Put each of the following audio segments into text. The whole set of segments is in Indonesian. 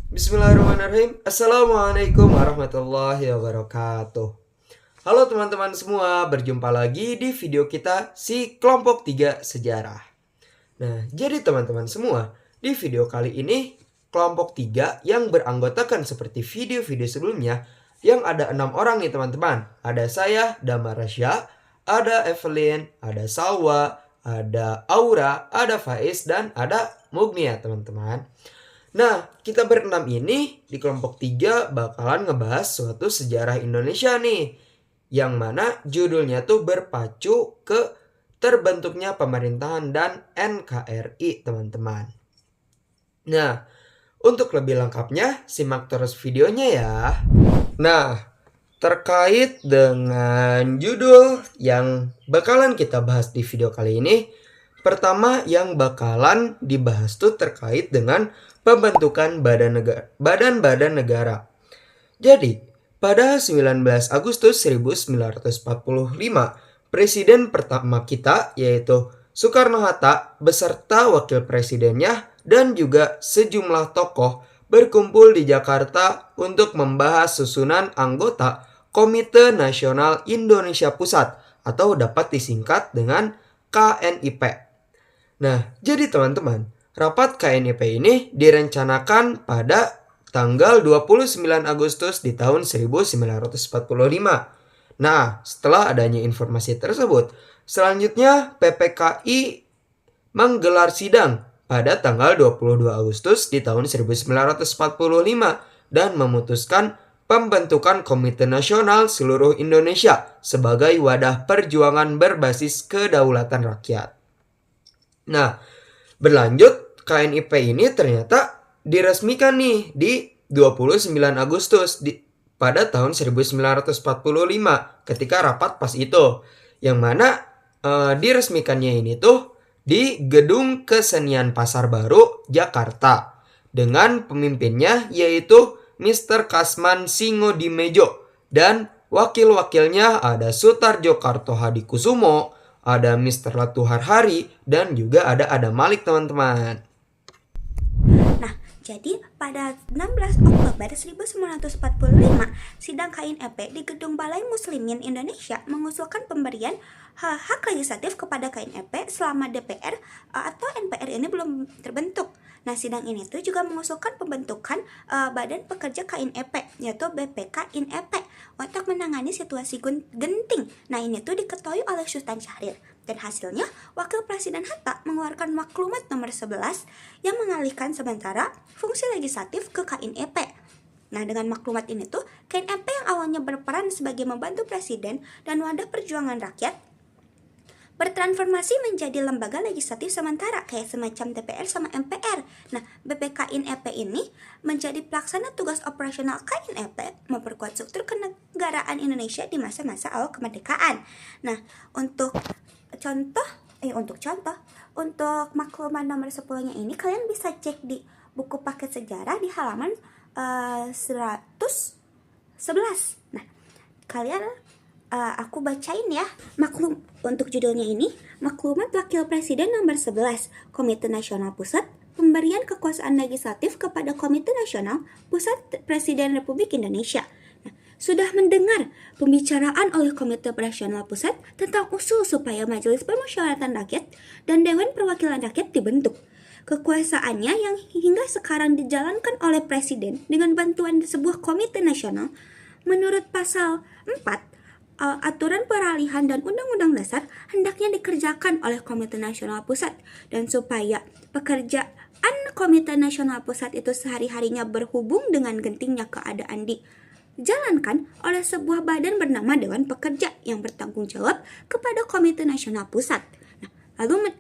Bismillahirrahmanirrahim. Assalamualaikum warahmatullahi wabarakatuh. Halo teman-teman semua, berjumpa lagi di video kita si kelompok 3 sejarah. Nah, jadi teman-teman semua, di video kali ini kelompok 3 yang beranggotakan seperti video-video sebelumnya yang ada 6 orang nih teman-teman. Ada saya, Damar Rasya, ada Evelyn, ada Salwa, ada Aura, ada Faiz, dan ada Mugni ya teman-teman. Nah, kita berenam ini di kelompok 3 bakalan ngebahas suatu sejarah Indonesia nih. Yang mana judulnya tuh berpacu ke terbentuknya pemerintahan dan NKRI, teman-teman. Nah, untuk lebih lengkapnya, simak terus videonya ya. Nah, terkait dengan judul yang bakalan kita bahas di video kali ini, pertama yang bakalan dibahas tuh terkait dengan pembentukan badan-badan negara. Jadi, pada 19 Agustus 1945, presiden pertama kita yaitu Soekarno-Hatta beserta wakil presidennya dan juga sejumlah tokoh berkumpul di Jakarta untuk membahas susunan anggota Komite Nasional Indonesia Pusat atau dapat disingkat dengan KNIP. Nah, jadi teman-teman, rapat KNIP ini direncanakan pada tanggal 29 Agustus di tahun 1945. Nah, setelah adanya informasi tersebut, selanjutnya PPKI menggelar sidang pada tanggal 22 Agustus di tahun 1945 dan memutuskan pembentukan Komite Nasional Seluruh Indonesia sebagai wadah perjuangan berbasis kedaulatan rakyat. Nah, berlanjut KNIP ini ternyata diresmikan nih di 29 Agustus pada tahun 1945 ketika rapat pas itu. Yang mana diresmikannya ini tuh di Gedung Kesenian Pasar Baru, Jakarta. Dengan pemimpinnya yaitu Mr. Kasman Singodimedjo dan wakil-wakilnya ada Sutarjo Kartohadikusumo, ada Mr. Latuhar Hari, dan juga ada Adam Malik teman-teman. Nah, jadi pada 16 Oktober 1945, sidang KNEP di Gedung Balai Muslimin Indonesia mengusulkan pemberian hak legislatif kepada KNEP selama DPR atau NPR ini belum terbentuk. Nah, sidang ini tuh juga mengusulkan pembentukan Badan Pekerja KNEP, yaitu BPK-INEP, untuk menangani situasi genting. Nah, ini tuh diketuai oleh Sultan Syahrir. Dan hasilnya, Wakil Presiden Hatta mengeluarkan maklumat nomor 11 yang mengalihkan sementara fungsi legislatif ke KNEP. Nah, dengan maklumat ini tuh, KNEP yang awalnya berperan sebagai membantu presiden dan wadah perjuangan rakyat bertransformasi menjadi lembaga legislatif sementara kayak semacam DPR sama MPR. Nah, BPK-INEP ini menjadi pelaksana tugas operasional KNEP memperkuat struktur kenegaraan Indonesia di masa-masa awal kemerdekaan. Nah, untuk maklumat nomor 10-nya ini kalian bisa cek di buku paket sejarah di halaman 111. Nah, kalian aku bacain ya. Untuk judulnya ini, Maklumat Wakil Presiden nomor 11, Komite Nasional Pusat, pemberian kekuasaan legislatif kepada Komite Nasional Pusat Presiden Republik Indonesia. Nah, sudah mendengar pembicaraan oleh Komite Nasional Pusat tentang usul supaya Majelis Permusyawaratan Rakyat dan Dewan Perwakilan Rakyat dibentuk. Kekuasaannya yang hingga sekarang dijalankan oleh Presiden dengan bantuan sebuah komite nasional menurut pasal 4 aturan peralihan dan Undang-Undang Dasar hendaknya dikerjakan oleh Komite Nasional Pusat, dan supaya pekerjaan Komite Nasional Pusat itu sehari-harinya berhubung dengan gentingnya keadaan dijalankan oleh sebuah badan bernama Dewan Pekerja yang bertanggung jawab kepada Komite Nasional Pusat. Nah, lalu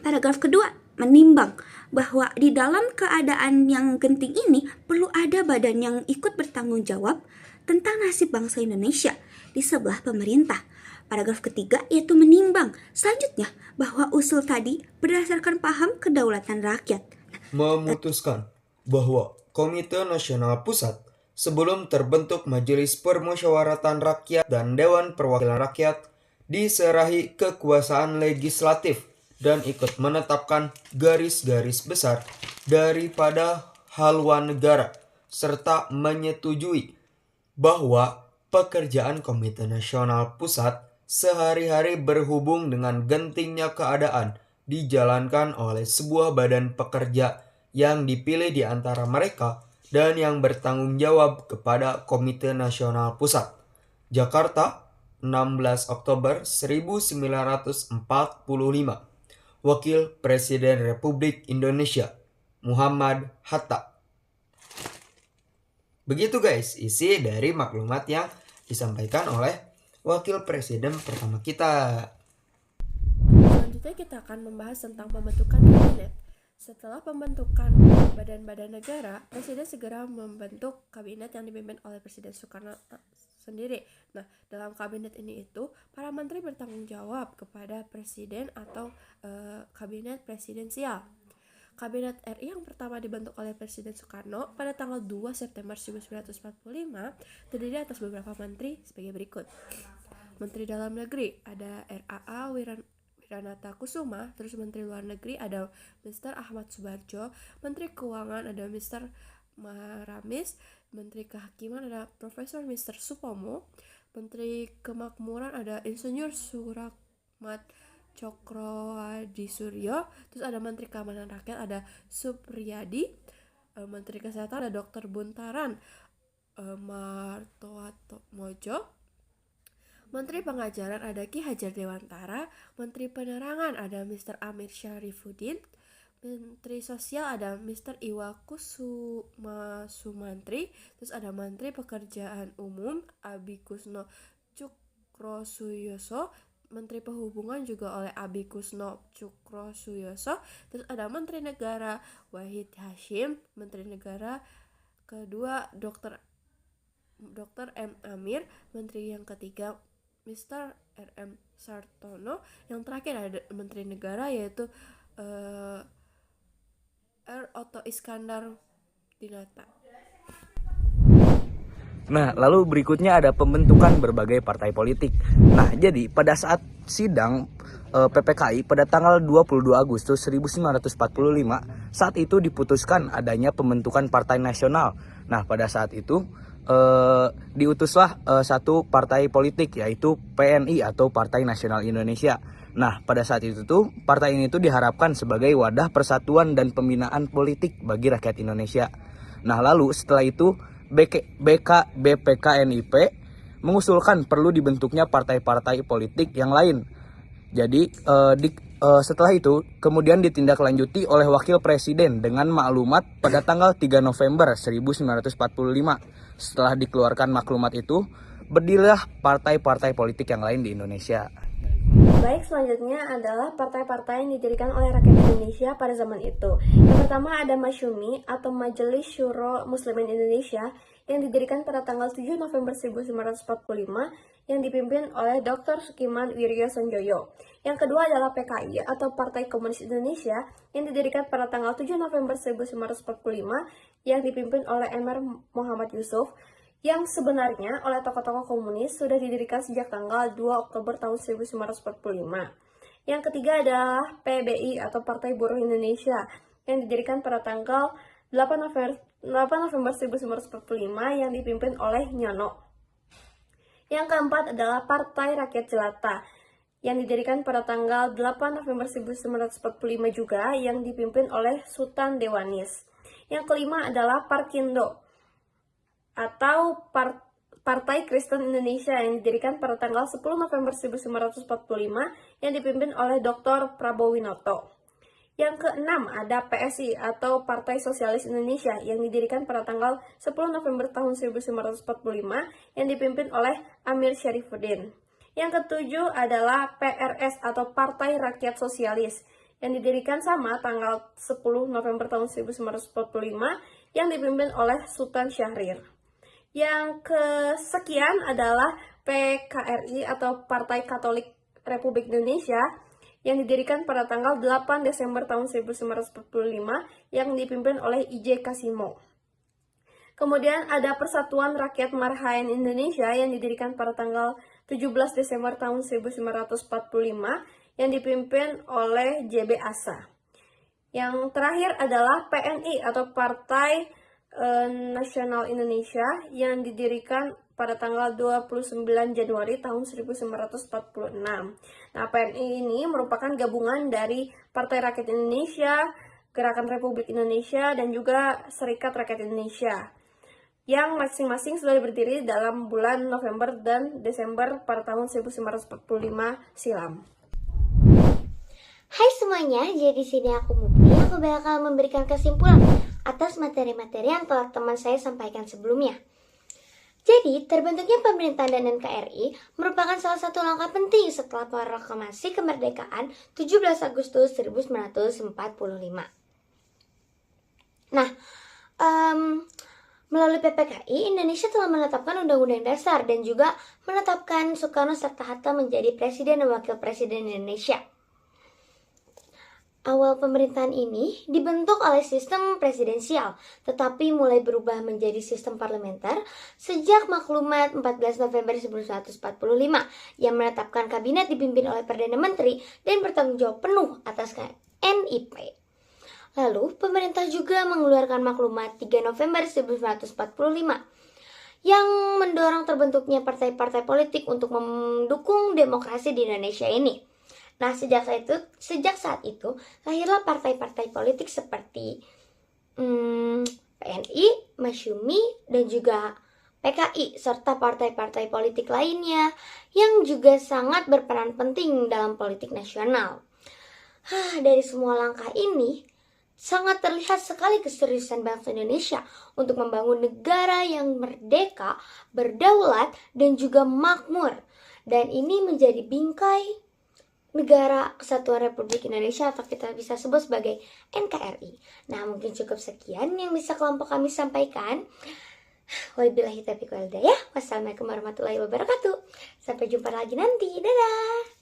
paragraf kedua menimbang bahwa di dalam keadaan yang genting ini perlu ada badan yang ikut bertanggung jawab tentang nasib bangsa Indonesia di sebelah pemerintah. Paragraf ketiga yaitu menimbang selanjutnya bahwa usul tadi berdasarkan paham kedaulatan rakyat. Memutuskan bahwa Komite Nasional Pusat sebelum terbentuk Majelis Permusyawaratan Rakyat dan Dewan Perwakilan Rakyat diserahi kekuasaan legislatif dan ikut menetapkan garis-garis besar daripada haluan negara serta menyetujui bahwa pekerjaan Komite Nasional Pusat sehari-hari berhubung dengan gentingnya keadaan dijalankan oleh sebuah badan pekerja yang dipilih di antara mereka dan yang bertanggung jawab kepada Komite Nasional Pusat. Jakarta, 16 Oktober 1945. Wakil Presiden Republik Indonesia, Muhammad Hatta. Begitu guys, isi dari maklumat yang disampaikan oleh Wakil Presiden pertama kita. Selanjutnya kita akan membahas tentang pembentukan kabinet. Setelah pembentukan badan-badan negara, Presiden segera membentuk kabinet yang dipimpin oleh Presiden Soekarno sendiri. Nah, dalam kabinet ini itu, para menteri bertanggung jawab kepada Presiden atau kabinet presidensial. Kabinet RI yang pertama dibentuk oleh Presiden Soekarno pada tanggal 2 September 1945 terdiri atas beberapa menteri sebagai berikut. Menteri Dalam Negeri ada RAA Wiranata Kusuma, terus Menteri Luar Negeri ada Mr. Ahmad Subarjo, Menteri Keuangan ada Mr. Maramis, Menteri Kehakiman ada Profesor Mr. Supomo, Menteri Kemakmuran ada Insinyur Surakmat Cokroadi Suryo, terus ada Menteri Keamanan Rakyat ada Supriyadi, Menteri Kesehatan ada Dr. Buntaran Martowato Mojo, Menteri Pengajaran ada Ki Hajar Dewantara, Menteri Penerangan ada Mr. Amir Syarifuddin, Menteri Sosial ada Mr. Iwa Kusuma Sumantri, terus ada Menteri Pekerjaan Umum Abi Kusno Cukrosuyoso, Menteri Perhubungan juga oleh Abi Kusno Cukrosuyoso, terus ada Menteri Negara Wahid Hashim, Menteri Negara kedua Dr. M. Amir, Menteri yang ketiga Mr. R.M. Sartono, yang terakhir ada Menteri Negara yaitu R. Otto Iskandar Dinata. Nah, lalu berikutnya ada pembentukan berbagai partai politik. Nah, jadi pada saat sidang PPKI pada tanggal 22 Agustus 1945, saat itu diputuskan adanya pembentukan partai nasional. Nah, pada saat itu diutuslah satu partai politik yaitu PNI atau Partai Nasional Indonesia. Nah, pada saat itu tuh partai ini tuh diharapkan sebagai wadah persatuan dan pembinaan politik bagi rakyat Indonesia. Nah, lalu setelah itu BPKNIP mengusulkan perlu dibentuknya partai-partai politik yang lain. Jadi setelah itu kemudian ditindaklanjuti oleh Wakil Presiden dengan maklumat pada tanggal 3 November 1945. Setelah dikeluarkan maklumat itu, berdirilah partai-partai politik yang lain di Indonesia. Baik, selanjutnya adalah partai-partai yang didirikan oleh rakyat Indonesia pada zaman itu. Yang pertama ada Masyumi atau Majelis Syuro Muslimin Indonesia yang didirikan pada tanggal 7 November 1945 yang dipimpin oleh Dr. Sukiman Wiryo Sanjoyo. Yang kedua adalah PKI atau Partai Komunis Indonesia yang didirikan pada tanggal 7 November 1945 yang dipimpin oleh Emir Muhammad Yusuf, yang sebenarnya oleh tokoh-tokoh komunis sudah didirikan sejak tanggal 2 Oktober tahun 1945. Yang ketiga adalah PBI atau Partai Buruh Indonesia yang didirikan pada tanggal 8 November 1945 yang dipimpin oleh Nyono. Yang keempat adalah Partai Rakyat Jelata yang didirikan pada tanggal 8 November 1945 juga yang dipimpin oleh Sultan Dewanis. Yang kelima adalah Parkindo atau Partai Kristen Indonesia yang didirikan pada tanggal 10 November 1945 yang dipimpin oleh Dr. Prabowo Winoto. Yang keenam ada PSI atau Partai Sosialis Indonesia yang didirikan pada tanggal 10 November tahun 1945 yang dipimpin oleh Amir Syarifuddin. Yang ketujuh adalah PRS atau Partai Rakyat Sosialis yang didirikan sama tanggal 10 November tahun 1945 yang dipimpin oleh Sultan Syahrir. Yang kesekian adalah PKRI atau Partai Katolik Republik Indonesia yang didirikan pada tanggal 8 Desember tahun 1945 yang dipimpin oleh I.J. Kasimo. Kemudian ada Persatuan Rakyat Marhaen Indonesia yang didirikan pada tanggal 17 Desember tahun 1945 yang dipimpin oleh JB Asa. Yang terakhir adalah PNI atau Partai Nasional Indonesia yang didirikan pada tanggal 29 Januari tahun 1946. Nah, PNI ini merupakan gabungan dari Partai Rakyat Indonesia, Gerakan Republik Indonesia, dan juga Serikat Rakyat Indonesia, yang masing-masing sudah berdiri dalam bulan November dan Desember pada tahun 1945 silam. Hai semuanya, jadi sini aku Mukti. Aku bakal memberikan kesimpulan atas materi-materi yang telah teman saya sampaikan sebelumnya. Jadi, terbentuknya pemerintahan dan NKRI merupakan salah satu langkah penting setelah proklamasi kemerdekaan 17 Agustus 1945. Nah, melalui PPKI, Indonesia telah menetapkan Undang-Undang Dasar dan juga menetapkan Soekarno serta Hatta menjadi Presiden dan Wakil Presiden Indonesia. Awal pemerintahan ini dibentuk oleh sistem presidensial, tetapi mulai berubah menjadi sistem parlementer sejak maklumat 14 November 1945 yang menetapkan kabinet dipimpin oleh Perdana Menteri dan bertanggung jawab penuh atas NIP. Lalu, pemerintah juga mengeluarkan maklumat 3 November 1945 yang mendorong terbentuknya partai-partai politik untuk mendukung demokrasi di Indonesia ini. Nah, sejak saat itu lahirlah partai-partai politik seperti PNI, Masyumi, dan juga PKI, serta partai-partai politik lainnya yang juga sangat berperan penting dalam politik nasional. Dari semua langkah ini, sangat terlihat sekali keseriusan bangsa Indonesia untuk membangun negara yang merdeka, berdaulat, dan juga makmur. Dan ini menjadi bingkai Negara Kesatuan Republik Indonesia atau kita bisa sebut sebagai NKRI. Nah, mungkin cukup sekian yang bisa kelompok kami sampaikan. Wabillahi taufiq wal hidayah. Wassalamualaikum warahmatullahi wabarakatuh. Sampai jumpa lagi nanti. Dadah.